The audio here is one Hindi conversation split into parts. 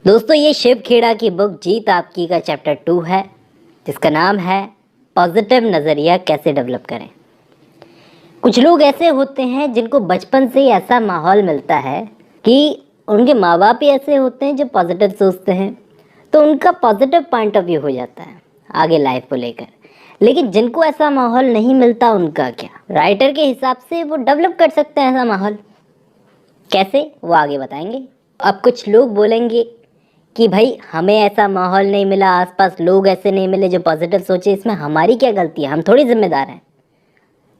दोस्तों ये शिव खेड़ा की बुक जीत आपकी का चैप्टर 2 है, जिसका नाम है पॉजिटिव नज़रिया कैसे डेवलप करें। कुछ लोग ऐसे होते हैं जिनको बचपन से ही ऐसा माहौल मिलता है कि उनके माँ बाप ही ऐसे होते हैं जो पॉजिटिव सोचते हैं, तो उनका पॉजिटिव पॉइंट ऑफ व्यू हो जाता है आगे लाइफ को लेकर। लेकिन जिनको ऐसा माहौल नहीं मिलता उनका क्या? राइटर के हिसाब से वो डेवलप कर सकते हैं ऐसा माहौल। कैसे, वो आगे बताएंगे। अब कुछ लोग बोलेंगे कि भाई हमें ऐसा माहौल नहीं मिला, आसपास लोग ऐसे नहीं मिले जो पॉजिटिव सोचे, इसमें हमारी क्या गलती है, हम थोड़ी जिम्मेदार हैं।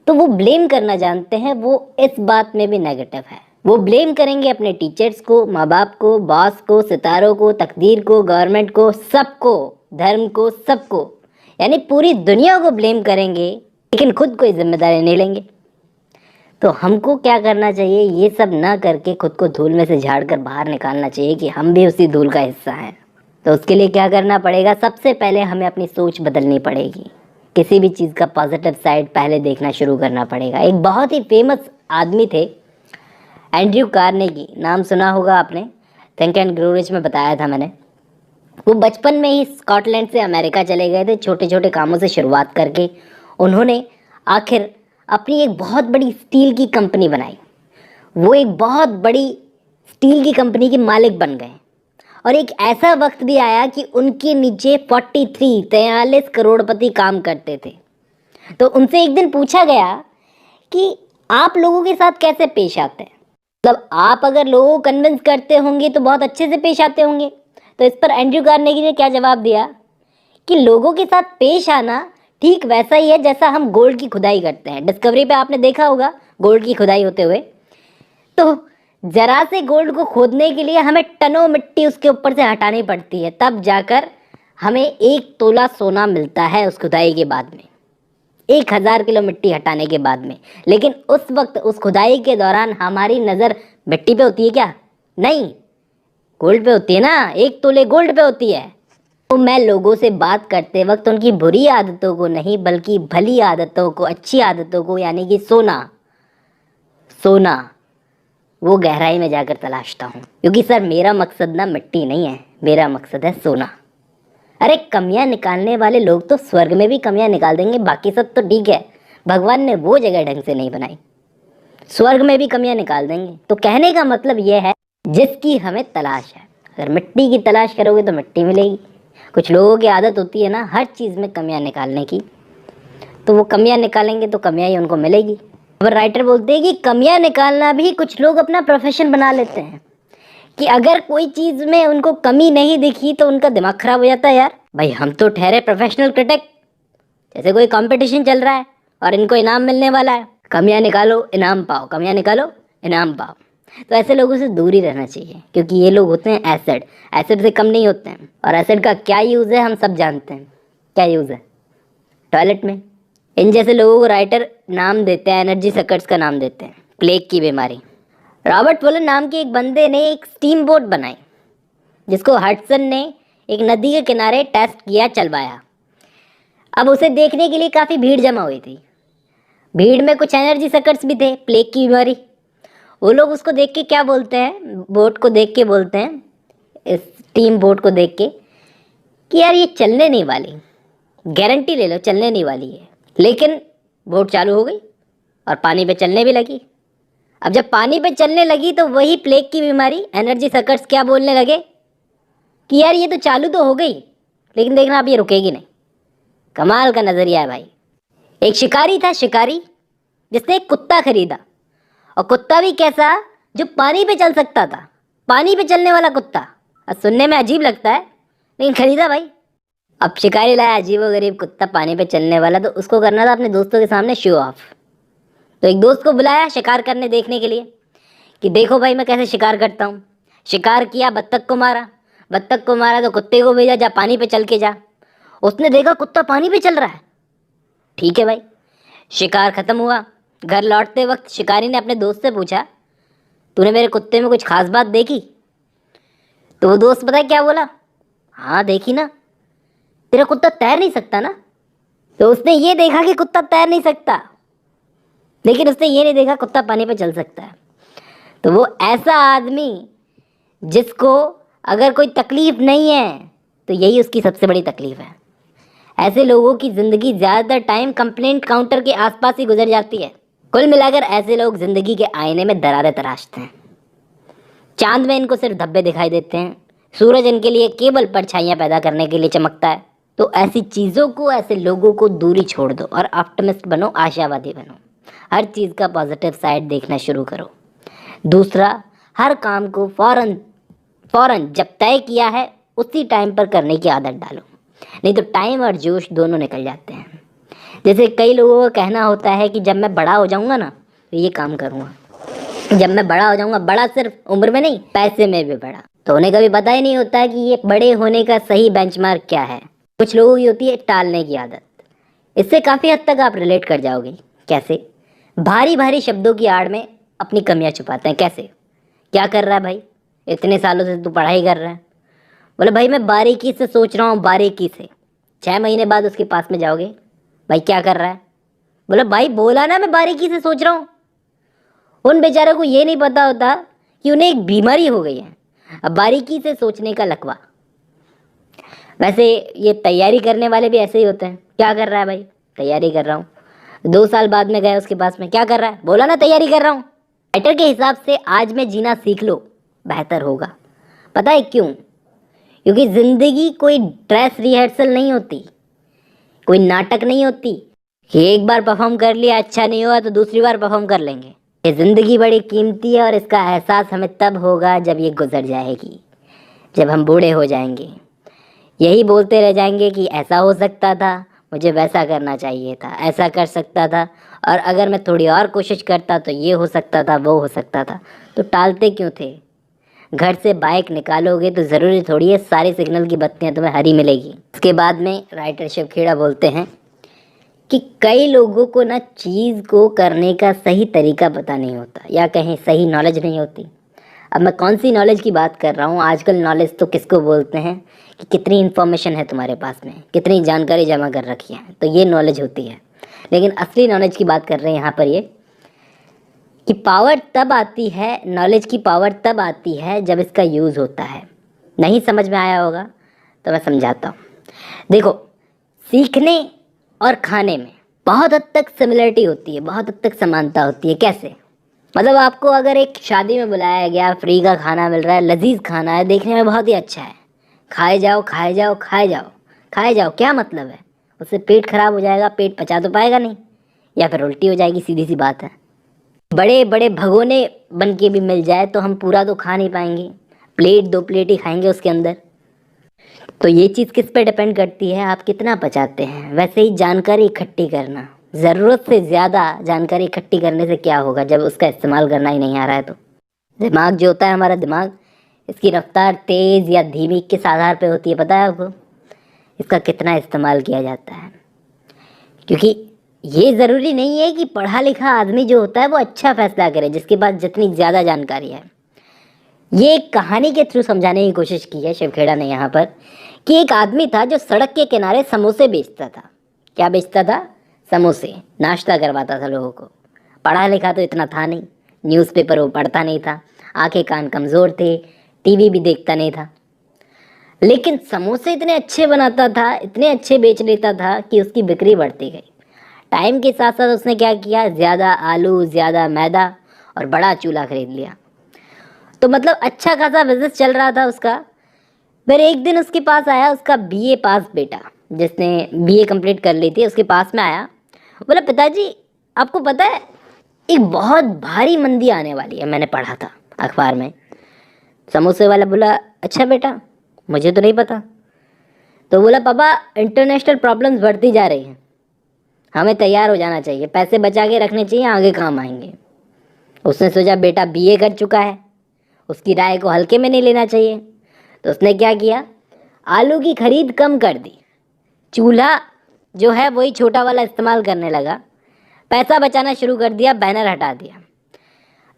तो वो ब्लेम करना जानते हैं, वो इस बात में भी नेगेटिव है। वो ब्लेम करेंगे अपने टीचर्स को, माँ बाप को, बॉस को, सितारों को, तकदीर को, गवर्नमेंट को, सबको, धर्म को, सबको, यानी पूरी दुनिया को ब्लेम करेंगे, लेकिन खुद कोई जिम्मेदारी नहीं लेंगे। तो हमको क्या करना चाहिए? ये सब ना करके खुद को धूल में से झाड़ कर बाहर निकालना चाहिए कि हम भी उसी धूल का हिस्सा हैं। तो उसके लिए क्या करना पड़ेगा? सबसे पहले हमें अपनी सोच बदलनी पड़ेगी। किसी भी चीज़ का पॉजिटिव साइड पहले देखना शुरू करना पड़ेगा। एक बहुत ही फेमस आदमी थे, एंड्रयू कार्नेगी, नाम सुना होगा आपने, थिंक एंड ग्रो रिच में बताया था मैंने। वो बचपन में ही स्कॉटलैंड से अमेरिका चले गए थे, छोटे छोटे कामों से शुरुआत करके उन्होंने आखिर अपनी एक बहुत बड़ी स्टील की कंपनी बनाई। वो एक बहुत बड़ी स्टील की कंपनी के मालिक बन गए। और एक ऐसा वक्त भी आया कि उनके नीचे 43 करोड़पति काम करते थे। तो उनसे एक दिन पूछा गया कि आप लोगों के साथ कैसे पेश आते हैं, मतलब आप अगर लोगों को कन्विंस करते होंगे तो बहुत अच्छे से पेश आते होंगे। तो इस पर एंड्रयू कार्नेगी ने क्या जवाब दिया कि लोगों के साथ पेश आना ठीक वैसा ही है जैसा हम गोल्ड की खुदाई करते हैं। डिस्कवरी पे आपने देखा होगा गोल्ड की खुदाई होते हुए। तो जरा से गोल्ड को खोदने के लिए हमें टनों मिट्टी उसके ऊपर से हटानी पड़ती है, तब जाकर हमें 1 तोला सोना मिलता है उस खुदाई के बाद में, 1000 किलो मिट्टी हटाने के बाद में। लेकिन उस वक्त उस खुदाई के दौरान हमारी नज़र मिट्टी पे होती है क्या? नहीं, गोल्ड पे होती है ना, 1 तोले गोल्ड पे होती है। तो मैं लोगों से बात करते वक्त उनकी बुरी आदतों को नहीं बल्कि भली आदतों को, अच्छी आदतों को, यानी कि सोना वो गहराई में जाकर तलाशता हूँ। क्योंकि सर मेरा मकसद ना मिट्टी नहीं है, मेरा मकसद है सोना। अरे कमियां निकालने वाले लोग तो स्वर्ग में भी कमियां निकाल देंगे, बाकी सब तो ठीक है, भगवान ने वो जगह ढंग से नहीं बनाई, स्वर्ग में भी कमियां निकाल देंगे। तो कहने का मतलब ये है जिसकी हमें तलाश है। अगर मिट्टी की तलाश करोगे तो मिट्टी मिलेगी। कुछ लोगों की आदत होती है ना हर चीज़ में कमियां निकालने की, तो वो कमियां निकालेंगे तो कमियां ही उनको मिलेगी। अब राइटर बोलते हैं कि कमियां निकालना भी कुछ लोग अपना प्रोफेशन बना लेते हैं, कि अगर कोई चीज़ में उनको कमी नहीं दिखी तो उनका दिमाग खराब हो जाता है। यार भाई हम तो ठहरे प्रोफेशनल क्रिटिक, जैसे कोई कंपटीशन चल रहा है और इनको इनाम मिलने वाला है, कमियां निकालो इनाम पाओ, कमियां निकालो इनाम पाओ। तो ऐसे लोगों से दूर ही रहना चाहिए, क्योंकि ये लोग होते हैं एसिड से कम नहीं होते हैं। और एसिड का क्या यूज़ है हम सब जानते हैं, क्या यूज़ है? टॉयलेट में। इन जैसे लोगों को राइटर नाम देते हैं, एनर्जी सकर्स का नाम देते हैं, प्लेग की बीमारी। रॉबर्ट फुलन नाम के एक बंदे ने एक स्टीम बोट बनाई, जिसको हडसन ने एक नदी के किनारे टेस्ट किया, चलवाया। अब उसे देखने के लिए काफ़ी भीड़ जमा हुई थी। भीड़ में कुछ एनर्जी सकर्स भी थे, प्लेग की बीमारी। वो लोग उसको देख के क्या बोलते हैं, बोट को देख के बोलते हैं, इस स्टीम बोट को देख के, कि यार ये चलने नहीं वाली, गारंटी ले लो चलने नहीं वाली है। लेकिन बोट चालू हो गई और पानी पे चलने भी लगी। अब जब पानी पे चलने लगी तो वही प्लेग की बीमारी, एनर्जी सकर्स क्या बोलने लगे कि यार ये तो चालू तो हो गई, लेकिन देखना अब ये रुकेगी नहीं। कमाल का नज़रिया है भाई। एक शिकारी था, शिकारी, जिसने एक कुत्ता खरीदा, और कुत्ता भी कैसा, जो पानी पे चल सकता था, पानी पे चलने वाला कुत्ता। अब सुनने में अजीब लगता है लेकिन खरीदा भाई। अब शिकारी लाया अजीब व गरीब कुत्ता पानी पे चलने वाला, तो उसको करना था अपने दोस्तों के सामने शो ऑफ। तो एक दोस्त को बुलाया शिकार करने देखने के लिए कि देखो भाई मैं कैसे शिकार करता हूँ। शिकार किया, बत्तख को मारा, बत्तख को मारा तो कुत्ते को भेजा, जा पानी पे चल के जा। उसने देखा कुत्ता पानी पे चल रहा है, ठीक है भाई। शिकार खत्म हुआ। घर लौटते वक्त शिकारी ने अपने दोस्त से पूछा, तूने मेरे कुत्ते में कुछ खास बात देखी? तो वो दोस्त पता है क्या बोला? हाँ देखी ना, तेरा कुत्ता तैर नहीं सकता ना। तो उसने ये देखा कि कुत्ता तैर नहीं सकता, लेकिन उसने ये नहीं देखा कुत्ता पानी पे चल सकता है। तो वो ऐसा आदमी जिसको अगर कोई तकलीफ नहीं है तो यही उसकी सबसे बड़ी तकलीफ है। ऐसे लोगों की ज़िंदगी ज़्यादातर टाइम कंप्लेंट काउंटर के आसपास ही गुजर जाती है। कुल मिलाकर ऐसे लोग ज़िंदगी के आईने में दरारें तराशते हैं। चांद में इनको सिर्फ धब्बे दिखाई देते हैं, सूरज इनके लिए केवल परछाइयाँ पैदा करने के लिए चमकता है। तो ऐसी चीज़ों को, ऐसे लोगों को दूरी छोड़ दो और ऑप्टिमिस्ट बनो, आशावादी बनो। हर चीज़ का पॉजिटिव साइड देखना शुरू करो। दूसरा, हर काम को फ़ौरन जब तय किया है उसी टाइम पर करने की आदत डालो, नहीं तो टाइम और जोश दोनों निकल जाते हैं। जैसे कई लोगों का कहना होता है कि जब मैं बड़ा हो जाऊंगा ना तो ये काम करूंगा, जब मैं बड़ा हो जाऊंगा। बड़ा सिर्फ उम्र में नहीं, पैसे में भी बड़ा। तो उन्हें कभी पता ही नहीं होता कि ये बड़े होने का सही बेंचमार्क क्या है। कुछ लोगों की होती है टालने की आदत। इससे काफ़ी हद तक आप रिलेट कर जाओगे। कैसे? भारी भारी शब्दों की आड़ में अपनी कमियां छुपाते हैं। कैसे? क्या कर रहा है भाई, इतने सालों से तू पढ़ाई कर रहा है। बोले भाई मैं बारीकी से सोच रहा हूँ, बारीकी से। 6 महीने बाद उसके पास में जाओगे, भाई क्या कर रहा है? बोले भाई बोला ना मैं बारीकी से सोच रहा हूँ। उन बेचारों को ये नहीं पता होता कि उन्हें एक बीमारी हो गई है, अब बारीकी से सोचने का लकवा। वैसे ये तैयारी करने वाले भी ऐसे ही होते हैं। क्या कर रहा है भाई? तैयारी कर रहा हूँ। 2 साल बाद में गए उसके पास में, क्या कर रहा है? बोला ना तैयारी कर रहा हूँ। राइटर के हिसाब से आज में जीना सीख लो, बेहतर होगा। पता है क्यों? क्योंकि ज़िंदगी कोई ड्रेस रिहर्सल नहीं होती, कोई नाटक नहीं होती कि एक बार परफॉर्म कर लिया, अच्छा नहीं हुआ तो दूसरी बार परफॉर्म कर लेंगे। ये ज़िंदगी बड़ी कीमती है और इसका एहसास हमें तब होगा जब ये गुजर जाएगी, जब हम बूढ़े हो जाएंगे। यही बोलते रह जाएंगे कि ऐसा हो सकता था, मुझे वैसा करना चाहिए था, ऐसा कर सकता था, और अगर मैं थोड़ी और कोशिश करता तो ये हो सकता था, वो हो सकता था। तो टालते क्यों थे? घर से बाइक निकालोगे तो ज़रूरी थोड़ी है सारी सिग्नल की बत्तियां तुम्हें हरी मिलेगी। इसके बाद में राइटर शिव खेड़ा बोलते हैं कि कई लोगों को ना चीज़ को करने का सही तरीका पता नहीं होता, या कहीं सही नॉलेज नहीं होती। अब मैं कौन सी नॉलेज की बात कर रहा हूँ? आजकल नॉलेज तो किसको बोलते हैं कि कितनी इन्फॉर्मेशन है तुम्हारे पास में, कितनी जानकारी जमा कर रखी है, तो ये नॉलेज होती है। लेकिन असली नॉलेज की बात कर रहे हैं यहाँ पर ये कि पावर तब आती है, नॉलेज की पावर तब आती है जब इसका यूज़ होता है। नहीं समझ में आया होगा तो मैं समझाता हूँ। देखो, सीखने और खाने में बहुत हद तक सिमिलरिटी होती है, बहुत हद तक समानता होती है। कैसे? मतलब आपको अगर एक शादी में बुलाया गया, फ्री का खाना मिल रहा है, लजीज खाना है, देखने में बहुत ही अच्छा है, खाए जाओ खाए जाओ खाए जाओ खाए जाओ, क्या मतलब है? उससे पेट खराब हो जाएगा, पेट पचा तो पाएगा नहीं, या फिर उल्टी हो जाएगी, सीधी सी बात है। बड़े बड़े भगोने बन के भी मिल जाए तो हम पूरा तो खा नहीं पाएंगे, प्लेट 2 प्लेट ही खाएंगे उसके अंदर। तो ये चीज़ किस पे डिपेंड करती है, आप कितना पचाते हैं। वैसे ही जानकारी इकट्ठी करना, ज़रूरत से ज़्यादा जानकारी इकट्ठी करने से क्या होगा जब उसका इस्तेमाल करना ही नहीं आ रहा है। तो दिमाग जो होता है हमारा दिमाग, इसकी रफ्तार तेज़ या धीमी किस आधार पे होती है पता है आपको? इसका कितना इस्तेमाल किया जाता है। क्योंकि ये ज़रूरी नहीं है कि पढ़ा लिखा आदमी जो होता है वो अच्छा फैसला करे, जिसके पास जितनी ज़्यादा जानकारी है। ये एक कहानी के थ्रू समझाने की कोशिश की है शिव खेड़ा ने यहाँ पर कि एक आदमी था जो सड़क के किनारे समोसे बेचता था। क्या बेचता था? समोसे। नाश्ता करवाता था लोगों को। पढ़ा लिखा तो इतना था नहीं, न्यूज़पेपर वो पढ़ता नहीं था, आंखें कान कमज़ोर थे, टीवी भी देखता नहीं था, लेकिन समोसे इतने अच्छे बनाता था, इतने अच्छे बेच लेता था कि उसकी बिक्री बढ़ती गई। टाइम के साथ साथ उसने क्या किया, ज़्यादा आलू, ज़्यादा मैदा और बड़ा चूल्हा खरीद लिया। तो मतलब अच्छा खासा बिजनेस चल रहा था उसका। फिर एक दिन उसके पास आया उसका बीए पास बेटा, जिसने बीए कंप्लीट कर ली थी, उसके पास में आया। बोला पिताजी आपको पता है एक बहुत भारी मंदी आने वाली है, मैंने पढ़ा था अखबार में। समोसे वाला बोला अच्छा बेटा, मुझे तो नहीं पता। तो बोला पापा इंटरनेशनल प्रॉब्लम्स बढ़ती जा रही हैं, हमें तैयार हो जाना चाहिए, पैसे बचा के रखने चाहिए, आगे काम आएंगे। उसने सोचा बेटा बीए कर चुका है, उसकी राय को हल्के में नहीं लेना चाहिए। तो उसने क्या किया, आलू की खरीद कम कर दी, चूल्हा जो है वही छोटा वाला इस्तेमाल करने लगा, पैसा बचाना शुरू कर दिया, बैनर हटा दिया,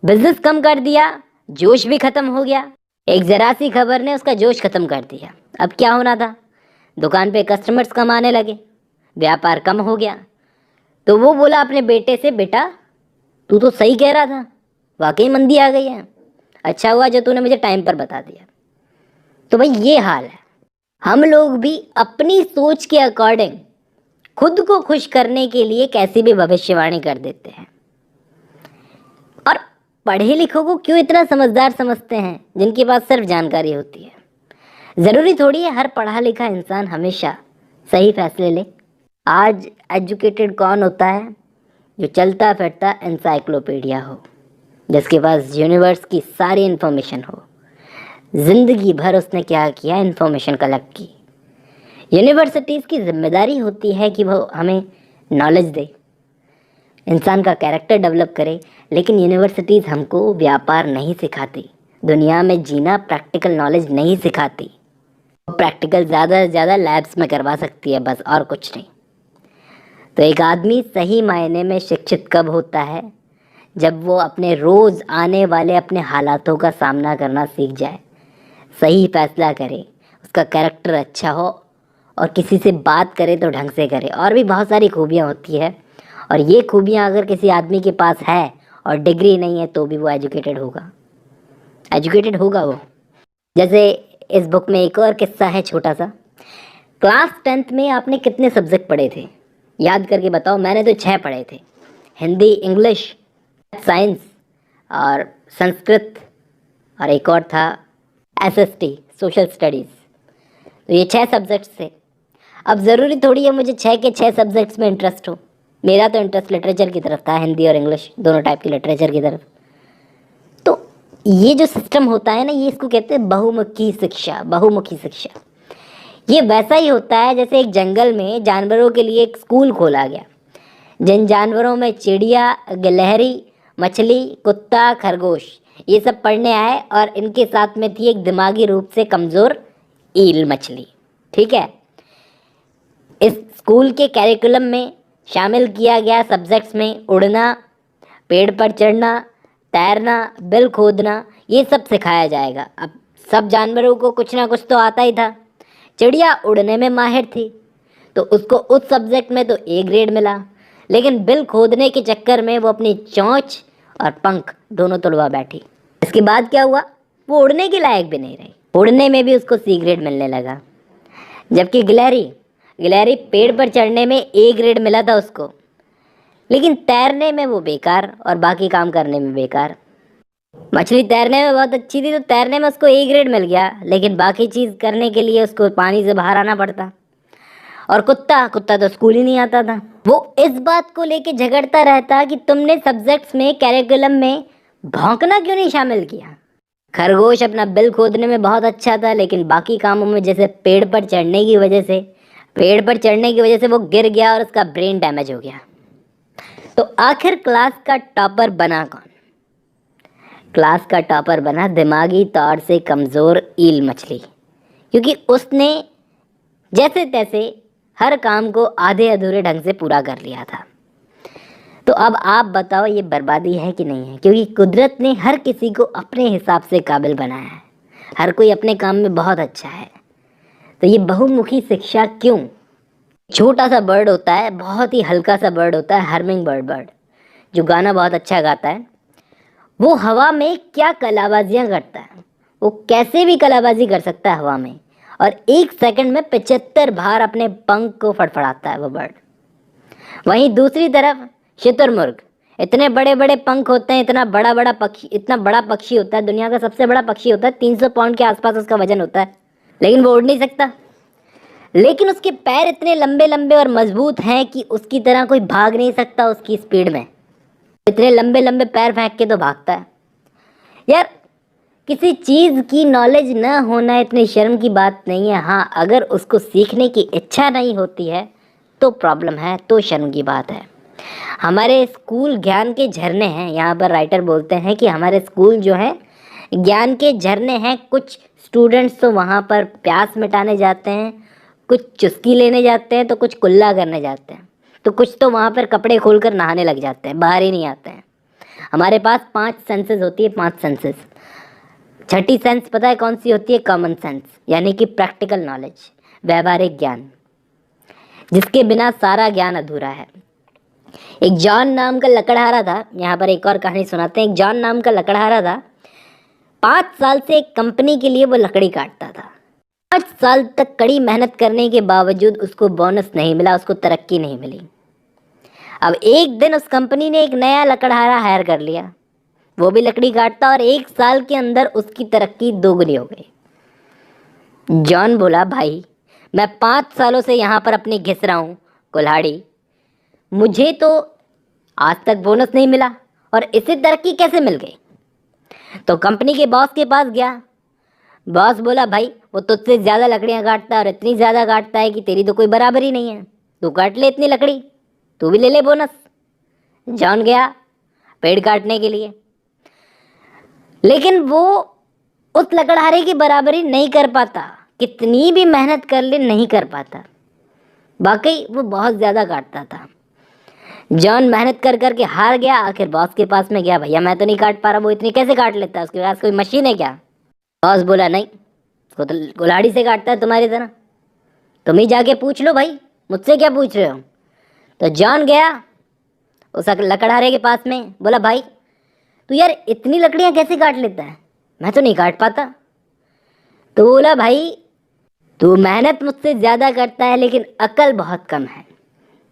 बिजनेस कम कर दिया, जोश भी ख़त्म हो गया। एक ज़रा सी खबर ने उसका जोश ख़त्म कर दिया। अब क्या होना था, दुकान पे कस्टमर्स कम आने लगे, व्यापार कम हो गया। तो वो बोला अपने बेटे से बेटा तू तो सही कह रहा था, वाकई मंदी आ गई है, अच्छा हुआ जो तूने मुझे टाइम पर बता दिया। तो भाई ये हाल है। हम लोग भी अपनी सोच के अकॉर्डिंग खुद को खुश करने के लिए कैसी भी भविष्यवाणी कर देते हैं। और पढ़े लिखों को क्यों इतना समझदार समझते हैं, जिनके पास सिर्फ जानकारी होती है। ज़रूरी थोड़ी है हर पढ़ा लिखा इंसान हमेशा सही फैसले ले। आज एजुकेटेड कौन होता है? जो चलता फिरता एनसाइक्लोपीडिया हो, जिसके पास यूनिवर्स की सारी इन्फॉर्मेशन हो। ज़िंदगी भर उसने क्या किया? इन्फॉर्मेशन कलेक्ट की। यूनिवर्सिटीज़ की जिम्मेदारी होती है कि वो हमें नॉलेज दे, इंसान का कैरेक्टर डेवलप करे, लेकिन यूनिवर्सिटीज़ हमको व्यापार नहीं सिखाती, दुनिया में जीना प्रैक्टिकल नॉलेज नहीं सिखाती। प्रैक्टिकल ज़्यादा से ज़्यादा लैब्स में करवा सकती है बस, और कुछ नहीं। तो एक आदमी सही मायने में शिक्षित कब होता है? जब वो अपने रोज़ आने वाले अपने हालातों का सामना करना सीख जाए, सही फैसला करे, उसका कैरेक्टर अच्छा हो, और किसी से बात करे तो ढंग से करे। और भी बहुत सारी खूबियाँ होती है, और ये खूबियाँ अगर किसी आदमी के पास है और डिग्री नहीं है तो भी वो एजुकेटेड होगा वो। जैसे इस बुक में एक और किस्सा है छोटा सा। क्लास 10th में आपने कितने सब्जेक्ट पढ़े थे? याद करके बताओ। मैंने तो 6 पढ़े थे, हिंदी, इंग्लिश, साइंस और संस्कृत, और एक और था SST, सोशल स्टडीज़। तो ये 6 सब्जेक्ट्स थे। अब ज़रूरी थोड़ी है मुझे 6 के 6 सब्जेक्ट्स में इंटरेस्ट हो। मेरा तो इंटरेस्ट लिटरेचर की तरफ था, हिंदी और इंग्लिश दोनों टाइप की लिटरेचर की तरफ। तो ये जो सिस्टम होता है ना, ये इसको कहते हैं बहुमुखी शिक्षा। ये वैसा ही होता है जैसे एक जंगल में जानवरों के लिए एक स्कूल खोला गया। जिन जानवरों में चिड़िया, गिलहरी, मछली, कुत्ता, खरगोश ये सब पढ़ने आए, और इनके साथ में थी एक दिमागी रूप से कमज़ोर ईल मछली। ठीक है। इस स्कूल के कैरिकुलम में शामिल किया गया सब्जेक्ट्स में उड़ना, पेड़ पर चढ़ना, तैरना, बिल खोदना, ये सब सिखाया जाएगा। अब सब जानवरों को कुछ ना कुछ तो आता ही था। चिड़िया उड़ने में माहिर थी, तो उसको उस सब्जेक्ट में तो A ग्रेड मिला, लेकिन बिल खोदने के चक्कर में वो अपनी चोंच और पंख दोनों तुड़वा बैठी। इसके बाद क्या हुआ? वो उड़ने के लायक भी नहीं रही, उड़ने में भी उसको C ग्रेड मिलने लगा। जबकि गिलहरी पेड़ पर चढ़ने में A ग्रेड मिला था उसको, लेकिन तैरने में वो बेकार और बाकी काम करने में बेकार। मछली तैरने में बहुत अच्छी थी, तो तैरने में उसको A ग्रेड मिल गया, लेकिन बाकी चीज़ करने के लिए उसको पानी से बाहर आना पड़ता। और कुत्ता तो स्कूल ही नहीं आता था। वो इस बात को लेके झगड़ता रहता कि तुमने सब्जेक्ट्स में, कैरिकुलम में भौंकना क्यों नहीं शामिल किया। खरगोश अपना बिल खोदने में बहुत अच्छा था, लेकिन बाकी कामों में, जैसे पेड़ पर चढ़ने की वजह से वो गिर गया और उसका ब्रेन डैमेज हो गया। तो आखिर क्लास का टॉपर बना कौन? क्लास का टॉपर बना दिमागी तौर से कमज़ोर ईल मछली, क्योंकि उसने जैसे तैसे हर काम को आधे अधूरे ढंग से पूरा कर लिया था। तो अब आप बताओ, ये बर्बादी है कि नहीं है? क्योंकि कुदरत ने हर किसी को अपने हिसाब से काबिल बनाया है, हर कोई अपने काम में बहुत अच्छा है। तो ये बहुमुखी शिक्षा क्यों? छोटा सा बर्ड होता है, बहुत ही हल्का सा बर्ड होता है, हर्मिंग बर्ड, जो गाना बहुत अच्छा गाता है। वो हवा में क्या कलाबाजियाँ करता है, वो कैसे भी कलाबाजी कर सकता है हवा में, और 1 सेकंड में 75 बार अपने पंख को फड़फड़ाता है वो बर्ड। वहीं दूसरी तरफ शुतुरमुर्ग, इतने बड़े बड़े पंख होते हैं, इतना बड़ा पक्षी होता है, दुनिया का सबसे बड़ा पक्षी होता है, 300 पाउंड के आसपास उसका वजन होता है, लेकिन वो उड़ नहीं सकता। लेकिन उसके पैर इतने लंबे लंबे और मजबूत हैं कि उसकी तरह कोई भाग नहीं सकता उसकी स्पीड में। इतने लंबे लंबे पैर फेंक के तो भागता है। यार, किसी चीज़ की नॉलेज न होना इतनी शर्म की बात नहीं है। हाँ, अगर उसको सीखने की इच्छा नहीं होती है तो प्रॉब्लम है, तो शर्म की बात है। हमारे स्कूल ज्ञान के झरने हैं। यहाँ पर राइटर बोलते हैं कि हमारे स्कूल जो है ज्ञान के झरने हैं। कुछ स्टूडेंट्स तो वहाँ पर प्यास मिटाने जाते हैं, कुछ चुस्की लेने जाते हैं, तो कुछ कुल्ला करने जाते हैं, तो कुछ तो वहाँ पर कपड़े खोलकर नहाने लग जाते हैं, बाहर ही नहीं आते हैं। हमारे पास 5 सेंसेस होती है, 5 सेंसेस। छठी सेंस पता है कौन सी होती है? कॉमन सेंस, यानी कि प्रैक्टिकल नॉलेज, व्यावहारिक ज्ञान, जिसके बिना सारा ज्ञान अधूरा है। एक जॉन नाम का लकड़हारा था। यहाँ पर एक और कहानी सुनाते हैं। एक जॉन नाम का लकड़हारा था। 5 साल से एक कंपनी के लिए वो लकड़ी काटता था। 5 साल तक कड़ी मेहनत करने के बावजूद उसको बोनस नहीं मिला, उसको तरक्की नहीं मिली। अब एक दिन उस कंपनी ने एक नया लकड़हारा हायर कर लिया, वो भी लकड़ी काटता, और 1 साल के अंदर उसकी तरक्की दोगुनी हो गई। जॉन बोला, भाई मैं 5 सालों से यहाँ पर अपनी घिस रहा हूँ कुल्हाड़ी, मुझे तो आज तक बोनस नहीं मिला और इसे तरक्की कैसे मिल गई। तो कंपनी के बॉस के पास गया। बॉस बोला, भाई वो तुझसे ज़्यादा लकड़ियाँ काटता है और इतनी ज़्यादा काटता है कि तेरी तो कोई बराबरी नहीं है, तू काट ले इतनी लकड़ी, तू भी ले ले बोनस। जॉन गया पेड़ काटने के लिए, लेकिन वो उस लकड़हारे की बराबरी नहीं कर पाता, कितनी भी मेहनत कर ले नहीं कर पाता। वाकई वो बहुत ज़्यादा काटता था। जॉन मेहनत कर कर के हार गया, आखिर बॉस के पास में गया, भैया मैं तो नहीं काट पा रहा, वो इतनी कैसे काट लेता है, उसके पास कोई मशीन है क्या। बॉस बोला, नहीं वो तो कुल्हाड़ी से काटता है तुम्हारी तरह, तुम ही जाके पूछ लो भाई, मुझसे क्या पूछ रहे हो। तो जॉन गया उस लकड़हारे के पास में, बोला, भाई तू यार इतनी लकड़ियाँ कैसे काट लेता है, मैं तो नहीं काट पाता। तो बोला, भाई तू मेहनत मुझसे ज़्यादा करता है लेकिन अकल बहुत कम है।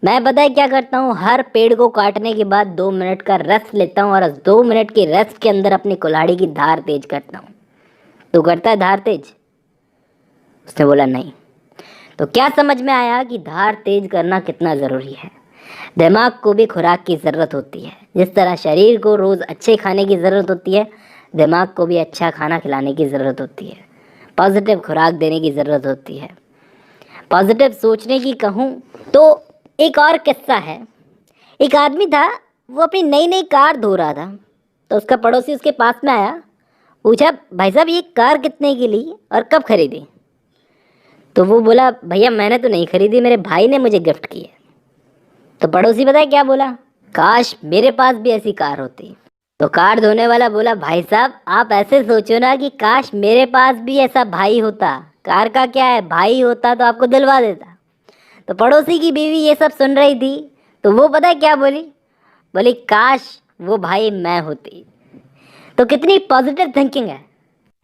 मैं पता है क्या करता हूँ, हर पेड़ को काटने के बाद 2 मिनट का रेस्ट लेता हूँ और उस 2 मिनट के रेस्ट के अंदर अपनी कुल्हाड़ी की धार तेज करता हूँ। तू करता है धार तेज? उसने बोला, नहीं। तो क्या समझ में आया कि धार तेज करना कितना ज़रूरी है। दिमाग को भी खुराक की ज़रूरत होती है, जिस तरह शरीर को रोज़ अच्छे खाने की ज़रूरत होती है, दिमाग को भी अच्छा खाना खिलाने की ज़रूरत होती है, पॉजिटिव खुराक देने की ज़रूरत होती है। पॉजिटिव सोचने की कहूँ तो एक और किस्सा है। एक आदमी था, वो अपनी नई नई कार धो रहा था, तो उसका पड़ोसी उसके पास में आया, पूछा, भाई साहब ये कार कितने की ली और कब खरीदी। तो वो बोला, भैया मैंने तो नहीं खरीदी, मेरे भाई ने मुझे गिफ्ट की है। तो पड़ोसी पता है क्या बोला, काश मेरे पास भी ऐसी कार होती। तो कार धोने वाला बोला, भाई साहब आप ऐसे सोचो ना कि काश मेरे पास भी ऐसा भाई होता, कार का क्या है, भाई होता तो आपको दिलवा देता। तो पड़ोसी की बीवी ये सब सुन रही थी, तो वो पता है क्या बोली, बोली, काश वो भाई मैं होती। तो कितनी पॉजिटिव थिंकिंग है।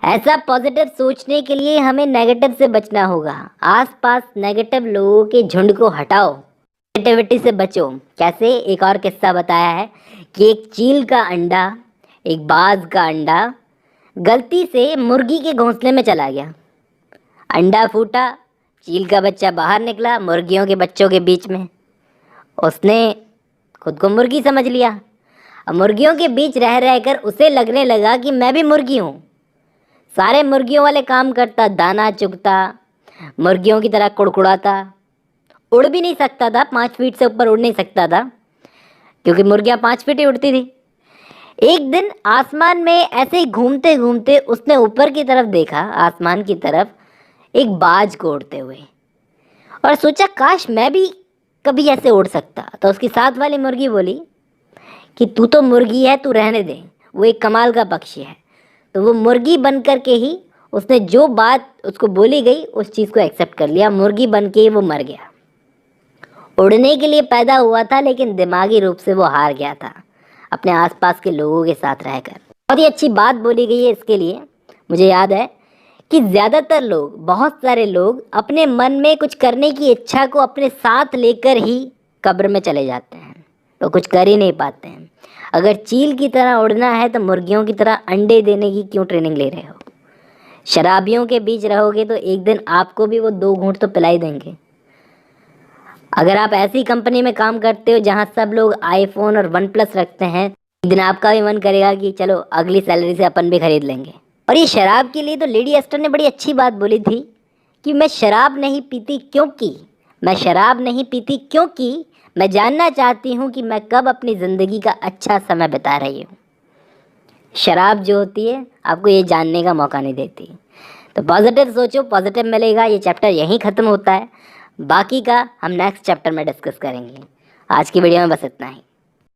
ऐसा पॉजिटिव सोचने के लिए हमें नेगेटिव से बचना होगा। आसपास नेगेटिव लोगों के झुंड को हटाओ, नेगेटिविटी से बचो। कैसे, एक और किस्सा बताया है कि एक चील का अंडा, एक बाज का अंडा गलती से मुर्गी के घोंसले में चला गया। अंडा फूटा, चील का बच्चा बाहर निकला मुर्गियों के बच्चों के बीच में। उसने खुद को मुर्गी समझ लिया। अब मुर्गियों के बीच रह रहकर उसे लगने लगा कि मैं भी मुर्गी हूँ। सारे मुर्गियों वाले काम करता, दाना चुगता, मुर्गियों की तरह कुड़कुड़ाता। उड़ भी नहीं सकता था, 5 फीट से ऊपर उड़ नहीं सकता था, क्योंकि मुर्गियाँ 5 फीट ही उड़ती थी। एक दिन आसमान में ऐसे ही घूमते घूमते उसने ऊपर की तरफ देखा, आसमान की तरफ, एक बाज को उड़ते हुए, और सोचा काश मैं भी कभी ऐसे उड़ सकता। तो उसकी साथ वाली मुर्गी बोली कि तू तो मुर्गी है, तू रहने दे, वो एक कमाल का पक्षी है। तो वो मुर्गी बन कर के ही उसने जो बात उसको बोली गई उस चीज़ को एक्सेप्ट कर लिया, मुर्गी बन के ही वो मर गया। उड़ने के लिए पैदा हुआ था लेकिन दिमागी रूप से वो हार गया था अपने आसपास के लोगों के साथ रहकर। बहुत ही अच्छी बात बोली गई है इसके लिए। मुझे याद है कि ज़्यादातर लोग, बहुत सारे लोग अपने मन में कुछ करने की इच्छा को अपने साथ लेकर ही कब्र में चले जाते हैं, तो कुछ कर ही नहीं पाते हैं। अगर चील की तरह उड़ना है तो मुर्गियों की तरह अंडे देने की क्यों ट्रेनिंग ले रहे हो। शराबियों के बीच रहोगे तो एक दिन आपको भी वो 2 घूंट तो पिला ही देंगे। अगर आप ऐसी कंपनी में काम करते हो जहां सब लोग आईफोन और OnePlus रखते हैं, एक दिन आपका भी मन करेगा कि चलो अगली सैलरी से अपन भी खरीद लेंगे। और ये शराब के लिए तो लेडी एस्टर ने बड़ी अच्छी बात बोली थी कि मैं शराब नहीं पीती क्योंकि मैं जानना चाहती हूँ कि मैं कब अपनी ज़िंदगी का अच्छा समय बिता रही हूँ। शराब जो होती है आपको ये जानने का मौका नहीं देती। तो पॉजिटिव सोचो, पॉजिटिव मिलेगा। ये चैप्टर यहीं ख़त्म होता है, बाकी का हम नेक्स्ट चैप्टर में डिस्कस करेंगे। आज की वीडियो में बस इतना ही।